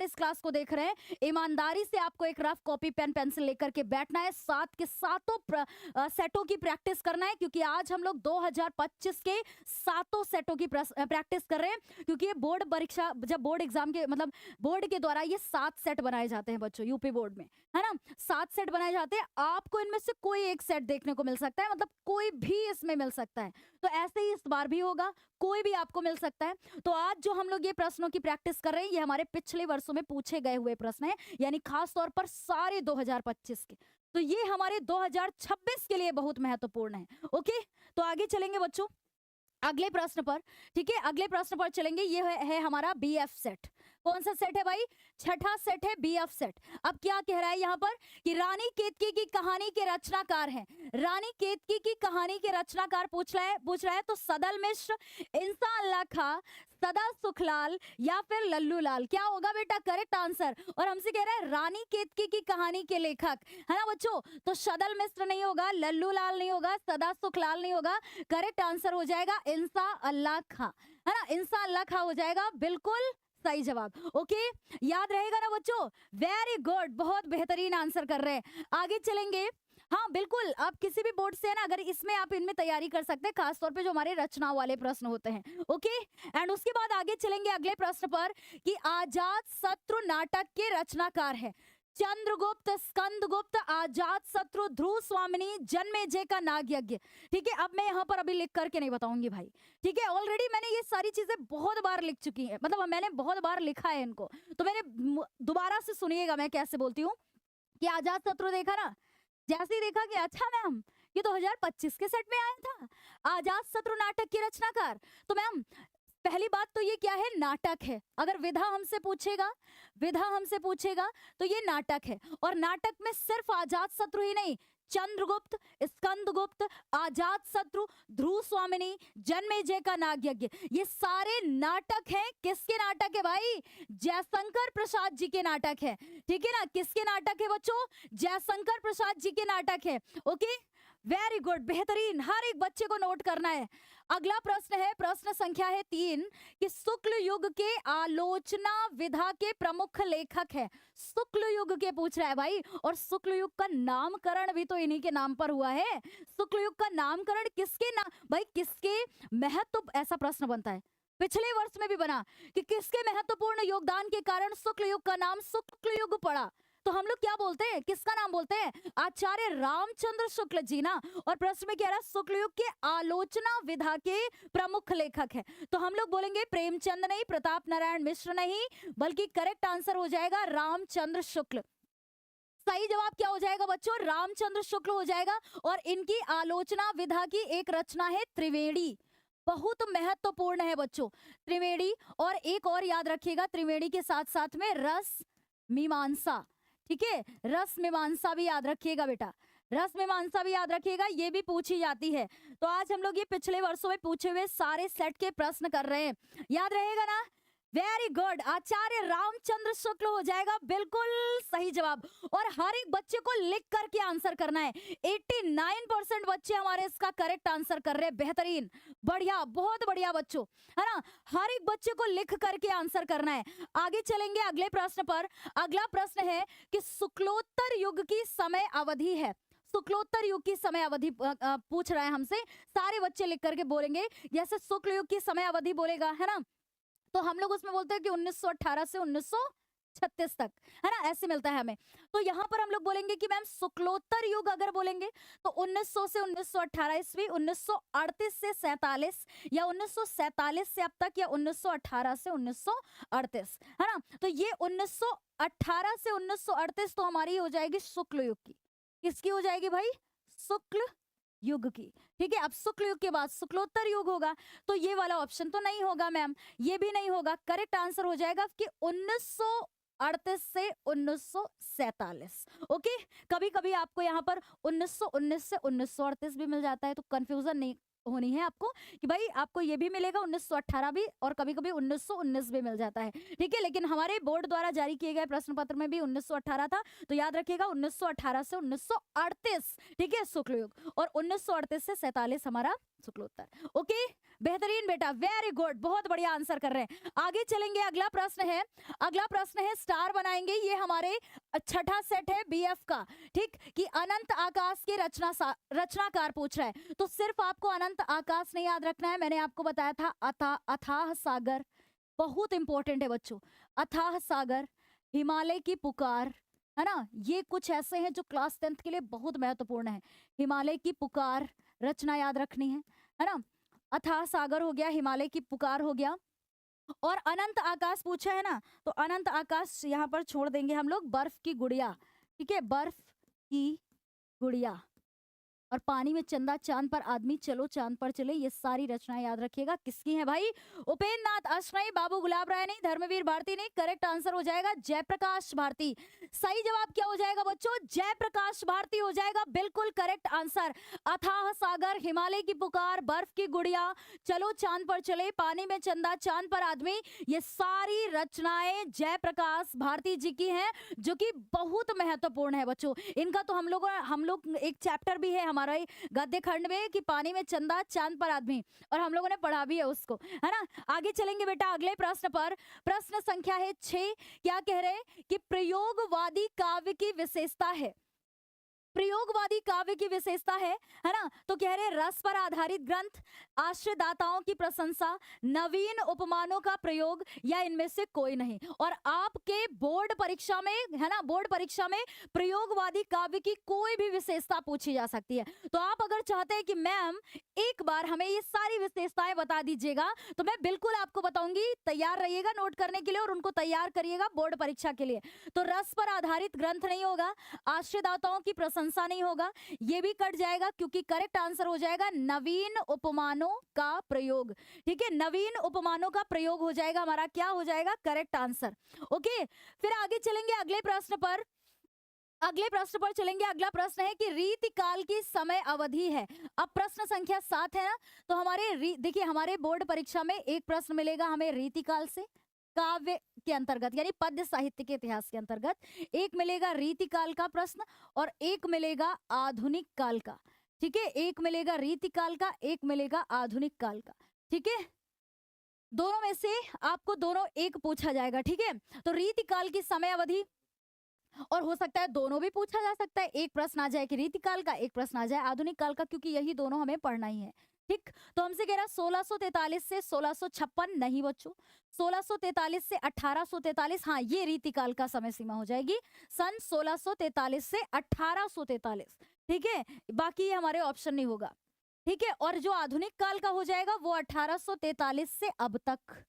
बार इस क्लास को देख रहे हैं, ईमानदारी से आपको एक रफ कॉपी पेन पेंसिल लेकर के बैठना है, सात के सातों सेटों की प्रैक्टिस करना है, क्योंकि आज हम लोग 2025 के सातों सेटों की प्रैक्टिस कर रहे हैं। क्योंकि ये बोर्ड परीक्षा, जब बोर्ड एग्जाम के मतलब बोर्ड के द्वारा ये 7 सेट बनाए जाते हैं बच्चों, यूपी बोर्ड में, है ना। 7 सेट बनाए जाते हैं, आपको इनमें से कोई एक सेट देखने को मिल सकता है, मतलब कोई भी इसमें मिल सकता है। तो ऐसे ही इस बार भी होगा, कोई भी आपको मिल सकता है। तो आज जो हम लोग ये प्रश्नों की प्रैक्टिस कर रहे हैं, ये हमारे पिछले वर्षों में पूछे गए हुए प्रश्न हैं, यानी खास तौर पर सारे 2025 के। तो ये हमारे 2026 के लिए बहुत महत्वपूर्ण है। ओके, तो आगे चलेंगे बच्चों अगले प्रश्न पर। ठीक है, अगले प्रश्न पर चलेंगे। ये है हमारा बीएफ सेट। कौन सा सेट है भाई? छठा सेट है बीएफ सेट। अब क्या कह रहा है यहाँ पर कि रानी केतकी की कहानी के रचनाकार हैं। रानी केतकी की कहानी के रचनाकार पूछ रहा है तो सदल मिश्र, इंसान अल्लाह खां, सदा सुखलाल या फिर लल्लू लाल। क्या होगा बेटा करेक्ट आंसर? और हमसे कह रहा है रानी केतकी की कहानी के लेखक, है ना बच्चों। तो सदल मिश्र नहीं होगा, लल्लू लाल नहीं होगा, सदा सुखलाल नहीं होगा। करेक्ट आंसर हो जाएगा इंसान अल्लाह खां, है ना। इंसान अल्लाह खां हो जाएगा, बिल्कुल सही जवाब। ओके, याद रहेगा ना बच्चों? वेरी गुड, बहुत बेहतरीन आंसर कर रहे हैं। आगे चलेंगे। हाँ बिल्कुल, आप किसी भी बोर्ड से है ना, अगर इसमें आप इनमें तैयारी कर सकते हैं, खासतौर पे जो हमारे रचना वाले प्रश्न होते हैं। ओके, एंड उसके बाद आगे चलेंगे अगले प्रश्न पर कि आजाद शत्रु नाटक के रचनाकार है। चंद्रगुप्त, स्कंदगुप्त, आजाद शत्रु, ध्रुव स्वामिनी, जन्मेजय का नाग यज्ञ। ठीक है, अब मैं यहाँ पर अभी लिख करके नहीं बताऊंगी भाई। ठीक है, ऑलरेडी मैंने ये सारी चीजें बहुत बार लिख चुकी है, मतलब मैंने बहुत बार लिखा है इनको, तो मैंने दोबारा से सुनिएगा मैं कैसे बोलती हूँ कि आजाद शत्रु देखा ना, जैसे ही देखा कि अच्छा मैम ये 2025 के सेट में आया था आजाद शत्रु नाटक की रचनाकार, तो मैम पहली बात तो ये क्या है, नाटक है। अगर विधा हमसे पूछेगा तो ये नाटक है। और नाटक में सिर्फ आजाद शत्रु ही नहीं, चंद्रगुप्त, स्कंदगुप्त, आजाद शत्रु, ध्रुव स्वामिनी, जन्मेजय का नाग यज्ञ, ये सारे नाटक हैं। किसके नाटक है भाई? जयशंकर प्रसाद जी के नाटक है। ठीक है ना, किसके नाटक है बच्चों? जयशंकर प्रसाद जी के नाटक है। ओके, वेरी गुड, बेहतरीन, हर एक बच्चे को नोट करना है। अगला प्रश्न है, प्रश्न संख्या है 3 कि शुक्ल युग के आलोचना विधा के प्रमुख लेखक है। शुक्ल युग के पूछ रहा है भाई, और शुक्ल युग का नामकरण भी तो इन्हीं के नाम पर हुआ है। शुक्ल युग का नामकरण किसके नाम भाई, किसके महत्व, ऐसा प्रश्न बनता है, पिछले वर्ष में भी बना कि किसके महत्वपूर्ण योगदान के कारण शुक्ल युग का नाम शुक्ल युग पड़ा। तो हम लोग क्या बोलते हैं, किसका नाम बोलते हैं? आचार्य रामचंद्र शुक्ल जी ना। और प्रश्न में कह रहा है शुक्ल युग के आलोचना विधा के प्रमुख लेखक है, तो हम लोग बोलेंगे प्रेमचंद नहीं, प्रताप नारायण मिश्र नहीं, बल्कि करेक्ट आंसर हो जाएगा रामचंद्र शुक्ल। सही जवाब क्या हो जाएगा बच्चों? रामचंद्र शुक्ल हो जाएगा। और इनकी आलोचना विधा की एक रचना है त्रिवेणी, बहुत महत्वपूर्ण है बच्चों त्रिवेणी। और एक और याद रखिएगा, त्रिवेणी के साथ साथ में रस मीमांसा। ठीक है, रस मीमांसा भी याद रखिएगा बेटा, रस मीमांसा भी याद रखिएगा, ये भी पूछी जाती है। तो आज हम लोग ये पिछले वर्षों में पूछे हुए सारे सेट के प्रश्न कर रहे हैं, याद रहेगा ना? वेरी गुड, आचार्य रामचंद्र शुक्ल हो जाएगा, बिल्कुल सही जवाब। और हर एक बच्चे को लिख करके आंसर करना है। 89% बच्चे हमारे इसका करेक्ट आंसर कर रहे हैं, बेहतरीन, बढ़िया, बहुत बढ़िया बच्चों, है ना। हर एक बच्चे को लिख करके आंसर करना है। आगे चलेंगे अगले प्रश्न पर। अगला प्रश्न है कि शुक्लोत्तर युग की समय अवधि है। शुक्लोत्तर युग की समय अवधि पूछ रहा है हमसे, सारे बच्चे लिख करके बोलेंगे। जैसे शुक्ल युग की समय अवधि बोलेगा, है ना, तो हम लोग उसमें बोलते हैं कि 1918 से 1936 तक, है ना, ऐसे मिलता है हमें। तो यहाँ पर हम लोग बोलेंगे कि मैम शुक्लोत्तर युग अगर बोलेंगे तो 1900 से 1918 ईस्वी, 1938 से 47, या 1947 से अब तक, या 1918 से 1938, है ना। तो ये 1918 से 1938 तो हमारी हो जाएगी शुक्ल युग की। किसकी हो जाएगी भाई? शुक्ल युग की। ठीक है, अब शुक्ल युग के बाद शुक्लोत्तर युग होगा, तो ये वाला ऑप्शन तो नहीं होगा मैम, ये भी नहीं होगा। करेक्ट आंसर हो जाएगा कि 1938 से 1947। ओके, कभी कभी आपको यहाँ पर 1919 से 1938 भी मिल जाता है, तो कंफ्यूजन नहीं होनी है आपको कि भाई आपको ये भी मिलेगा 1918 भी, और कभी कभी 1919 भी मिल जाता है। ठीक है, लेकिन हमारे बोर्ड द्वारा जारी किए गए प्रश्न पत्र में भी 1918 था, तो याद रखिएगा 1918 से 1938। ठीक है, शुक्ल युग, और 1938 से 47 हमारा शुक्लोत्तर। ओके, बेहतरीन बेटा, वेरी गुड, बहुत बढ़िया आंसर कर रहे हैं। आगे चलेंगे, अगला प्रश्न है, अगला प्रश्न है स्टार बनाएंगे। ये हमारे छठा सेट है बीएफ का, ठीक, कि अनंत आकाश के रचनाकार पूछ रहा है। तो सिर्फ आपको अनंत आकाश नहीं याद रखना है, मैंने आपको बताया था अथाह सागर, बहुत इंपॉर्टेंट है बच्चों। अथाह सागर, हिमालय की पुकार, है ना, ये कुछ ऐसे हैं जो क्लास 10th के लिए बहुत महत्वपूर्ण है। हिमालय की पुकार रचना याद रखनी है ना। अथाह सागर हो गया, हिमालय की पुकार हो गया, और अनंत आकाश पूछा है ना, तो अनंत आकाश यहाँ पर छोड़ देंगे हम लोग। बर्फ की गुड़िया, ठीक है, बर्फ की गुड़िया, और पानी में चंदा, चांद पर आदमी, चलो चांद पर चले, ये सारी रचनाएं याद रखिएगा। किसकी हैं भाई? उपेंद्र नाथ अश्नई, बाबू गुलाब राय नहीं, धर्मवीर भारती नहीं, करेक्ट आंसर हो जाएगा जयप्रकाश भारती। सही जवाब क्या हो जाएगा बच्चों? जयप्रकाश भारती हो जाएगा, बिल्कुल करेक्ट आंसर। अथाह सागर, हिमालय की पुकार, बर्फ की गुड़िया, चलो चांद पर चले, पानी में चंदा, चांद पर आदमी, ये सारी रचनाएं जयप्रकाश भारती जी की हैं, जो कि बहुत महत्वपूर्ण है बच्चों। इनका तो हम लोग एक चैप्टर भी है हमारा गद्य खंड में, कि पानी में चंदा, चांद पर आदमी, और हम लोगों ने पढ़ा भी है उसको, है ना। आगे चलेंगे बेटा अगले प्रश्न पर। प्रश्न संख्या है 6। क्या कह रहे हैं कि प्रयोगवादी काव्य की विशेषता है, प्रयोगवादी काव्य की विशेषता है ना। तो कह रहे रस पर आधारित ग्रंथ, आश्रयदाताओं की प्रशंसा, नवीन उपमानों का प्रयोग, या इनमें से कोई नहीं। और आपके बोर्ड परीक्षा में, है ना, बोर्ड परीक्षा में प्रयोगवादी काव्य की कोई भी विशेषता पूछी जा सकती है। तो आप अगर चाहते हैं कि मैम एक बार हमें ये सारी विशेषताएं बता दीजिएगा, तो मैं बिल्कुल आपको बताऊंगी, तैयार रहिएगा नोट करने के लिए, और उनको तैयार करिएगा बोर्ड परीक्षा के लिए। तो रस पर आधारित ग्रंथ नहीं होगा, आश्रयदाताओं की प्रशंसा नहीं होगा, ये भी कट जाएगा, क्योंकि करेक्ट आंसर हो जाएगा नवीन उपमानों का प्रयोग। ठीक है, नवीन उपमानों का प्रयोग हो जाएगा हमारा, क्या हो जाएगा? Correct answer. ओके, फिर आगे चलेंगे अगले प्रश्न पर, अगले प्रश्न पर चलेंगे। अगला प्रश्न है कि रीतिकाल की समय अवधि है। अब प्रश्न संख्या 7 है ना, तो हमारे देखिए हमारे बोर्ड परीक्षा में एक प्रश्न मिलेगा हमें रीतिकाल से, काव्य के अंतर्गत, यानी पद्य साहित्य के इतिहास के अंतर्गत। एक मिलेगा रीतिकाल का प्रश्न, और एक मिलेगा आधुनिक काल का। ठीक है, एक मिलेगा रीतिकाल का, एक मिलेगा आधुनिक काल का। ठीक है, दोनों में से आपको दोनों एक पूछा जाएगा। ठीक है, तो रीतिकाल की समय अवधि, और हो सकता है दोनों भी पूछा जा सकता है, एक प्रश्न आ जाए कि रीतिकाल का, एक प्रश्न आ जाए आधुनिक काल का, क्योंकि यही दोनों हमें पढ़ना ही है। ठीक, तो हमसे कह रहा 1643 से 1656 नहीं बच्चों, 1643 से 1843, हाँ ये रीतिकाल का समय सीमा हो जाएगी, सन 1643 से 1843। ठीक है, बाकी ये हमारे ऑप्शन नहीं होगा। ठीक है, और जो आधुनिक काल का हो जाएगा वो 1843 से अब तक,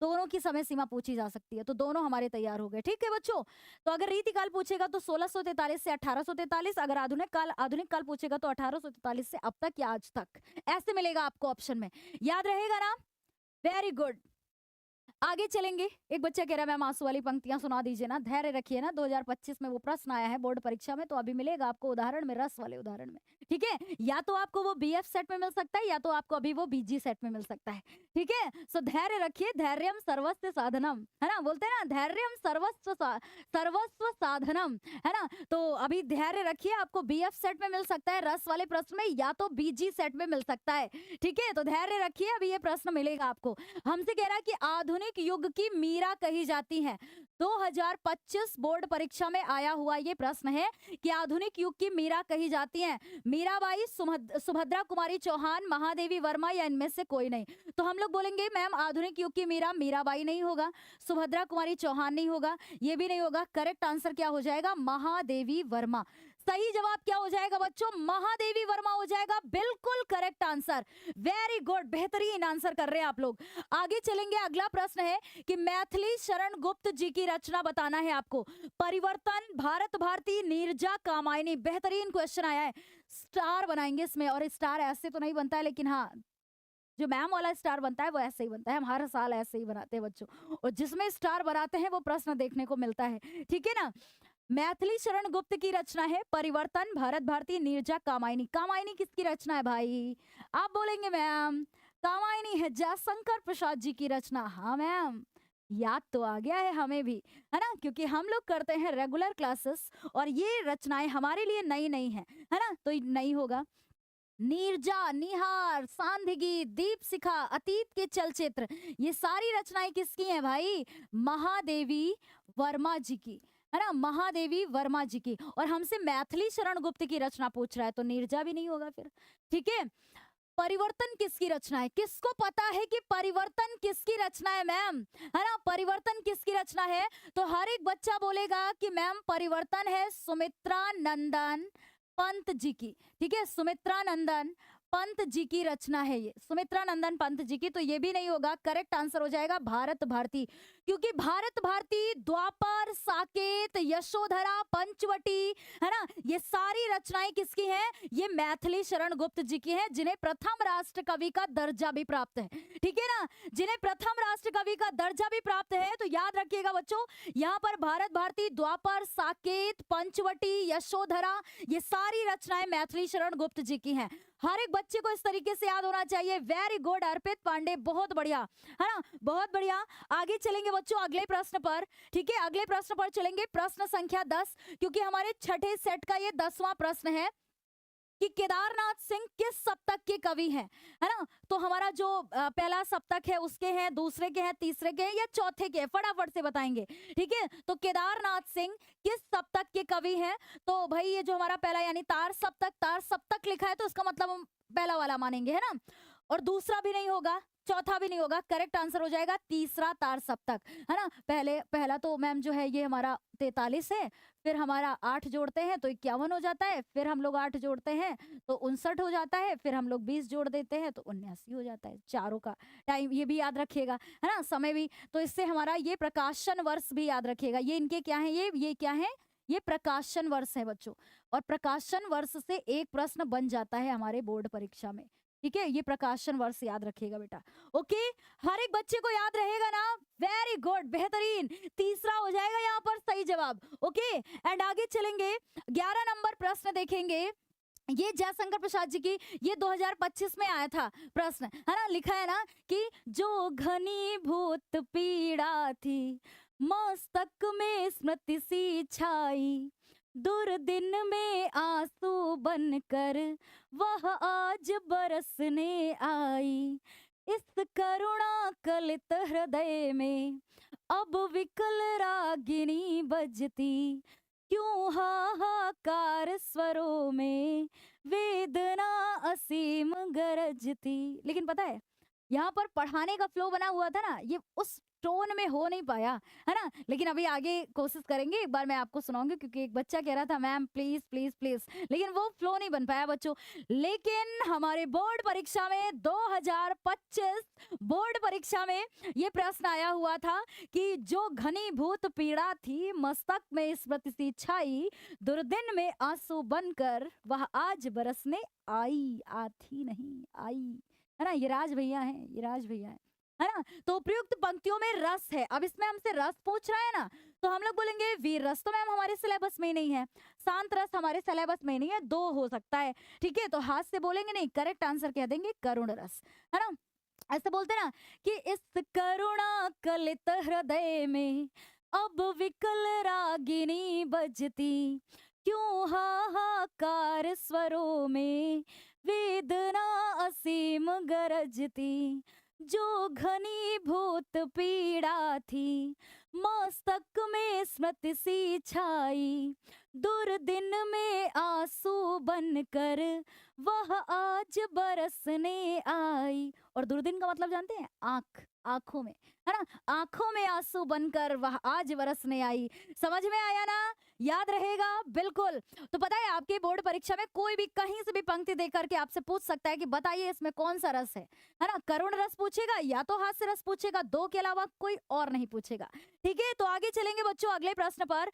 दोनों की समय सीमा पूछी जा सकती है, तो दोनों हमारे तैयार हो गए। ठीक है बच्चों, तो अगर रीतिकाल पूछेगा तो 1643 से 1843, अगर आधुनिक काल पूछेगा तो 1843 से अब तक या आज तक, ऐसे मिलेगा आपको ऑप्शन में। याद रहेगा ना? Very good. आगे चलेंगे। एक बच्चा कह रहा है मैम आंसू वाली पंक्तियां सुना दीजिए ना, धैर्य रखिए ना, 2025 में वो प्रश्न आया है बोर्ड परीक्षा में, तो अभी मिलेगा आपको उदाहरण में, रस वाले उदाहरण में। ठीक है, या तो आपको वो बीएफ सेट में मिल सकता है, या तो आपको अभी वो बीजी सेट में मिल सकता है। ठीक है, सो धैर्य रखिए, धैर्यम सर्वस्व साधनम, है ना, बोलते हैं ना धैर्यम सर्वस्व साधनम, है ना। तो अभी धैर्य रखिए, आपको बीएफ सेट में मिल सकता है रस वाले प्रश्न में, या तो बीजी सेट में मिल सकता है। ठीक है, तो धैर्य रखिए, अभी ये प्रश्न मिलेगा आपको। हमसे कह रहा है कि आधुनिक युग की मीरा कही जाती है। 2025 बोर्ड परीक्षा में आया हुआ ये प्रश्न है कि आधुनिक युग की मीरा कही जाती है, मीराबाई, सुभद्रा कुमारी चौहान, महादेवी वर्मा, या इनमें से कोई नहीं। तो हम लोग बोलेंगे मैम आधुनिक युग की मीरा मीराबाई नहीं होगा, सुभद्रा कुमारी चौहान नहीं होगा, ये भी नहीं होगा। करेक्ट आंसर क्या हो जाएगा? महादेवी वर्मा। सही जवाब क्या हो जाएगा बच्चों? महादेवी वर्मा हो जाएगा, बिल्कुल करेक्ट आंसर। वेरी गुड, बेहतरीन आंसर कर रहे हैं आप लोग। आगे चलेंगे, अगला प्रश्न है कि मैथिली शरण गुप्त जी की रचना बताना है आपको। परिवर्तन, भारत भारती, नीरजा कामायनी, बेहतरीन क्वेश्चन आया है। स्टार बनाएंगे इसमें, और स्टार ऐसे तो नहीं बनता है, लेकिन हाँ जो मैम वाला स्टार बनता है वो ऐसे ही बनता है, हम हर साल ऐसे ही बनाते हैं बच्चों, और जिसमें स्टार बनाते हैं वो प्रश्न देखने को मिलता है। ठीक है ना, मैथिली शरण गुप्त की रचना है परिवर्तन, भारत भारती, नीरजा कामायनी। कामायनी किसकी रचना है भाई? आप बोलेंगे मैम कामायनी है जयशंकर प्रसाद जी की रचना। हाँ मैम, याद तो आ गया है हमें भी, है ना, क्योंकि हम लोग करते हैं रेगुलर क्लासेस, और ये रचनाएं हमारे लिए नई नहीं है ना, तो नहीं होगा। नीरजा, निहार, सांधिगी, दीपशिखा, अतीत के चलचित्र, ये सारी रचनाएं किसकी हैं भाई? महादेवी वर्मा जी की, है ना? महादेवी वर्मा जी की। और हमसे मैथिली शरण गुप्त की रचना पूछ रहा है, तो नीरजा भी नहीं होगा फिर। ठीक है। परिवर्तन किसकी रचना है? किसको पता है कि परिवर्तन किसकी रचना है मैम? है ना? परिवर्तन किसकी रचना है? तो हर एक बच्चा बोलेगा कि मैम परिवर्तन है सुमित्रा नंदन पंत जी की। ठीक है, सुमित्रा नंदन पंत जी की रचना है ये, सुमित्रा नंदन पंत जी की। तो ये भी नहीं होगा, करेक्ट आंसर हो जाएगा भारत भारती, क्योंकि भारत भारती, द्वापर, साकेत, यशोधरा, पंचवटी, है ना, ये सारी रचनाएं किसकी हैं? ये मैथिली शरण गुप्त जी की हैं, जिन्हें प्रथम राष्ट्र कवि का दर्जा भी प्राप्त है। ठीक है ना, जिन्हें प्रथम राष्ट्र कवि का दर्जा भी प्राप्त है। तो याद रखिएगा बच्चों, यहाँ पर भारत भारती, द्वापर, साकेत, पंचवटी, यशोधरा, ये सारी रचनाएं मैथिली शरण गुप्त जी की हैं। हर एक बच्चे को इस तरीके से याद होना चाहिए। वेरी गुड अर्पित पांडे, बहुत बढ़िया, है ना, बहुत बढ़िया। आगे चलेंगे बच्चों अगले प्रश्न पर। ठीक है, अगले प्रश्न पर चलेंगे, प्रश्न संख्या 10, क्योंकि हमारे छठे सेट का ये 10वां प्रश्न है कि केदारनाथ सिंह किस सप्तक के कवि हैं, है ना? तो हमारा जो पहला सप्तक है उसके हैं, दूसरे के हैं, तीसरे के हैं या चौथे के हैं, फटाफट से बताएंगे। ठीक है, तो केदारनाथ सिंह किस सप्तक के कवि हैं? तो भाई ये जो हमारा पहला यानी तार सप्तक लिखा है, तो इसका मतलब हम पहला वाला मानेंगे, है ना? और दूसरा भी नहीं होगा, चौथा भी नहीं होगा, करेक्ट आंसर हो जाएगा तीसरा तार सप्तक, है ना? पहला तो मैम जो है ये हमारा 43 है, फिर हमारा 8 जोड़ते हैं तो 51 हो जाता है, फिर हम लोग 8 जोड़ते हैं तो 59 हो जाता है, फिर हम लोग 20 जोड़ देते हैं तो 79 हो जाता है। चारों का टाइम ये भी याद रखिएगा, है ना, समय भी। तो इससे हमारा ये प्रकाशन वर्ष भी याद रखिएगा। ये इनके क्या है, ये क्या है, ये प्रकाशन वर्ष है बच्चों। और प्रकाशन वर्ष से एक प्रश्न बन जाता है हमारे बोर्ड परीक्षा में। ठीक है, ये प्रकाशन वर्ष याद रखिएगा बेटा। ओके, हर एक बच्चे को याद रहेगा ना? वेरी गुड, बेहतरीन, तीसरा हो जाएगा यहाँ पर सही जवाब। ओके, एंड आगे चलेंगे, 11 नंबर प्रश्न देखेंगे। ये जयशंकर प्रसाद जी की, ये 2025 में आया था प्रश्न, है ना? लिखा है ना कि जो घनीभूत पीड़ा थी मस्तक में स्मृति सी छाई, दुर्दिन में आंसू बनकर वह आज बरसने आई, इस करुणा कलित हृदय में अब विकल रागिनी बजती, क्यों हाहाकार स्वरों में वेदना असीम गरजती। लेकिन पता है यहाँ पर पढ़ाने का फ्लो बना हुआ था ना, ये उस टोन में हो नहीं पाया, है ना? लेकिन अभी आगे कोशिश करेंगे, एक बार मैं आपको सुनाऊंगी, क्योंकि एक बच्चा कह रहा था मैम प्लीज प्लीज प्लीज, लेकिन वो फ्लो नहीं बन पाया बच्चों। लेकिन हमारे बोर्ड परीक्षा में 2025 बोर्ड परीक्षा में ये प्रश्न आया हुआ था कि जो घनीभूत पीड़ा थी मस्तक में स्मृति सी छाई, दुर्दिन में आंसू बनकर वह आज बरसने आई, आती नहीं आई, है ना? ये राज भैया हैं, ये राज भैया है ना? तो उपयुक्त पंक्तियों में रस है। अब इसमें हमसे रस पूछ रहा है ना, तो हम लोग बोलेंगे वीर रस तो मैम हमारे सिलेबस में नहीं है, शांत रस हमारे सिलेबस में नहीं है, 2 हो सकता है। ठीक है, तो हाथ से बोलेंगे नहीं, करेक्ट आंसर कह देंगे करुण रस, है ना? ऐसे बोलते ना कि इस करुणा कलित हृदय में अब विकल रागिनी बजती, क्यों हाहाकार स्वरों में वेदना असीम गरजती, जो घनीभूत पीड़ा थी मस्तक में स्मृति सी छाई, दुर्दिन में आंसू बनकर वह आज बरसने आई। और दुर्दिन का मतलब जानते हैं? आंख, आंखों में, है ना? आंखों में आंसू बनकर वह आज बरसने आई। समझ में आया ना? याद रहेगा बिल्कुल। तो पता है आपके बोर्ड परीक्षा में कोई भी कहीं से भी पंक्ति देकर के आपसे पूछ सकता है कि बताइए इसमें कौन सा रस है ना? करुण रस पूछेगा या तो हास्य रस पूछेगा, 2 के अलावा कोई और नहीं पूछेगा। ठीक है, तो आगे चलेंगे बच्चों अगले प्रश्न पर।